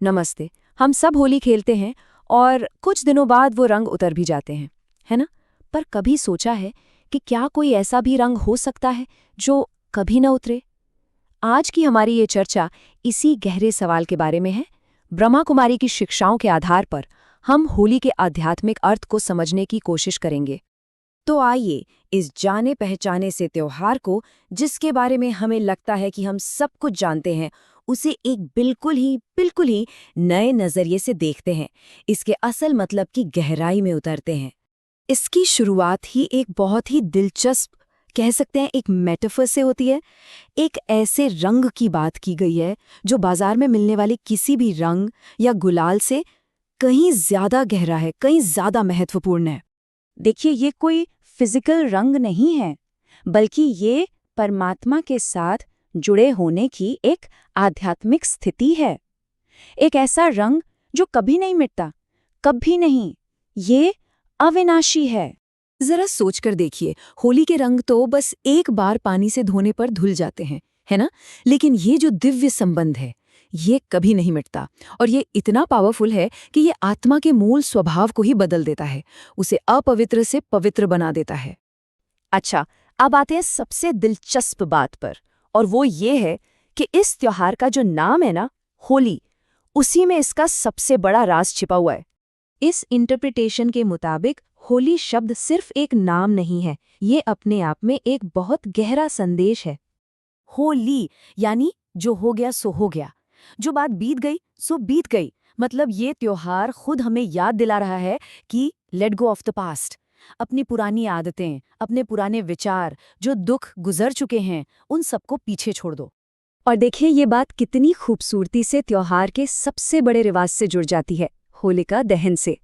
नमस्ते। हम सब होली खेलते हैं और कुछ दिनों बाद वो रंग उतर भी जाते हैं, है ना? पर कभी सोचा है कि क्या कोई ऐसा भी रंग हो सकता है जो कभी न उतरे? आज की हमारी ये चर्चा इसी गहरे सवाल के बारे में है। ब्रह्मा कुमारी की शिक्षाओं के आधार पर हम होली के आध्यात्मिक अर्थ को समझने की कोशिश करेंगे। तो आइए इस जाने पहचाने से त्योहार को, जिसके बारे में हमें लगता है कि हम सब कुछ जानते हैं, उसे एक बिल्कुल ही नए नजरिए से देखते हैं। इसके असल मतलब की गहराई में उतरते हैं। इसकी शुरुआत ही एक बहुत ही दिलचस्प, कह सकते हैं एक मेटाफर से होती है। एक ऐसे रंग की बात की गई है जो बाजार में मिलने वाले किसी भी रंग या गुलाल से कहीं ज्यादा गहरा है, कहीं ज्यादा महत्वपूर्ण है। देखिए, ये कोई फिजिकल रंग नहीं है, बल्कि ये परमात्मा के साथ जुड़े होने की एक आध्यात्मिक स्थिति है। एक ऐसा रंग जो कभी नहीं मिटता, कभी नहीं। ये अविनाशी है। जरा सोचकर देखिए, होली के रंग तो बस एक बार पानी से धोने पर धुल जाते हैं, है ना? लेकिन ये जो दिव्य संबंध है, ये कभी नहीं मिटता। और ये इतना पावरफुल है कि ये आत्मा के मूल स्वभाव को ही बदल देता है, उसे अपवित्र से पवित्र बना देता है। अच्छा, अब आते हैं सबसे दिलचस्प बात पर, और वो ये है कि इस त्योहार का जो नाम है ना, होली, उसी में इसका सबसे बड़ा राज छिपा हुआ है। इस इंटरप्रिटेशन के मुताबिक होली शब्द सिर्फ एक नाम नहीं है, ये अपने आप में एक बहुत गहरा संदेश है। होली यानी जो हो गया सो हो गया, जो बात बीत गई सो बीत गई। मतलब ये त्योहार खुद हमें याद दिला रहा है कि let go of the past. अपनी पुरानी आदतें, अपने पुराने विचार, जो दुख गुजर चुके हैं, उन सबको पीछे छोड़ दो। और देखिए, ये बात कितनी खूबसूरती से त्योहार के सबसे बड़े रिवाज से जुड़ जाती है, होलिका दहन से।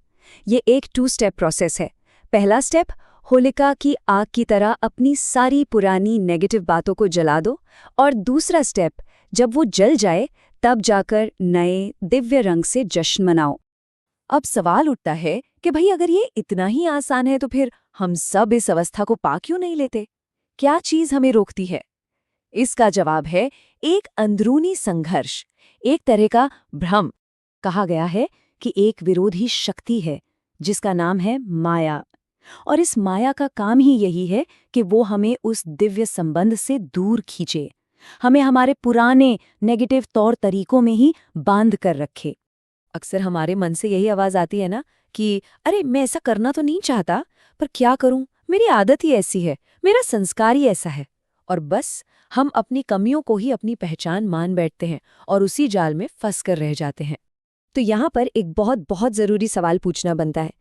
ये एक 2 स्टेप प्रोसेस है। पहला स्टेप, होलिका की आग की तरह अपनी सारी पुरानी नेगेटिव बातों को जला दो। और दूसरा स्टेप, जब वो जल जाए तब जाकर नए दिव्य रंग से जश्न मनाओ। अब सवाल उठता है कि भाई, अगर ये इतना ही आसान है तो फिर हम सब इस अवस्था को पा क्यों नहीं लेते? क्या चीज हमें रोकती है? इसका जवाब है एक अंदरूनी संघर्ष, एक तरह का भ्रम। कहा गया है कि एक विरोधी शक्ति है जिसका नाम है माया। और इस माया का काम ही यही है कि वो हमें उस दिव्य संबंध से दूर खींचे, हमें हमारे पुराने नेगेटिव तौर तरीकों में ही बांध कर रखे। अक्सर हमारे मन से यही आवाज आती है ना कि अरे, मैं ऐसा करना तो नहीं चाहता, पर क्या करूं, मेरी आदत ही ऐसी है, मेरा संस्कार ही ऐसा है। और बस हम अपनी कमियों को ही अपनी पहचान मान बैठते हैं और उसी जाल में फंस कर रह जाते हैं। तो यहाँ पर एक बहुत ज़रूरी सवाल पूछना बनता है।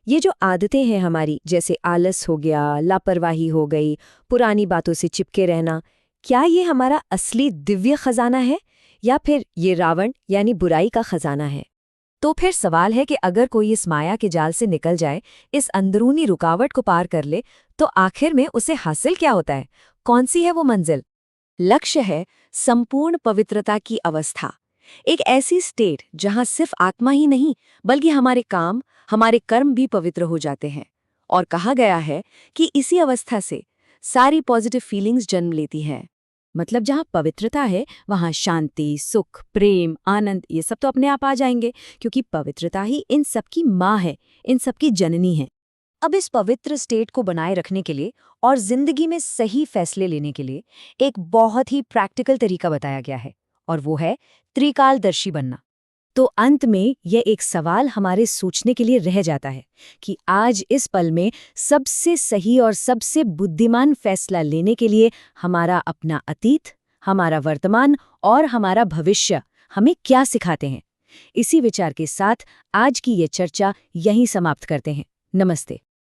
ये जो आदतें हैं हमारी, जैसे आलस हो गया, लापरवाही हो गई, पुरानी बातों से चिपके रहना, क्या ये हमारा असली दिव्य खजाना है या फिर ये रावण यानी बुराई का खजाना है? तो फिर सवाल है कि अगर कोई इस माया के जाल से निकल जाए, इस अंदरूनी रुकावट को पार कर ले, तो आखिर में उसे हासिल क्या होता है? कौन सी है वो मंजिल? लक्ष्य है संपूर्ण पवित्रता की अवस्था। एक ऐसी स्टेट जहां सिर्फ आत्मा ही नहीं, बल्कि हमारे काम, हमारे कर्म भी पवित्र हो जाते हैं। और कहा गया है कि इसी अवस्था से सारी पॉजिटिव फीलिंग्स जन्म लेती हैं। मतलब जहाँ पवित्रता है, वहाँ शांति, सुख, प्रेम, आनंद, ये सब तो अपने आप आ जाएंगे, क्योंकि पवित्रता ही इन सबकी माँ है, इन सबकी जननी है। अब इस पवित्र स्टेट को बनाए रखने के लिए और जिंदगी में सही फैसले लेने के लिए एक बहुत ही प्रैक्टिकल तरीका बताया गया है, और वो है त्रिकालदर्शी बनना। तो अंत में यह एक सवाल हमारे सोचने के लिए रह जाता है कि आज इस पल में सबसे सही और सबसे बुद्धिमान फैसला लेने के लिए हमारा अपना अतीत, हमारा वर्तमान और हमारा भविष्य हमें क्या सिखाते हैं। इसी विचार के साथ आज की ये चर्चा यहीं समाप्त करते हैं। नमस्ते।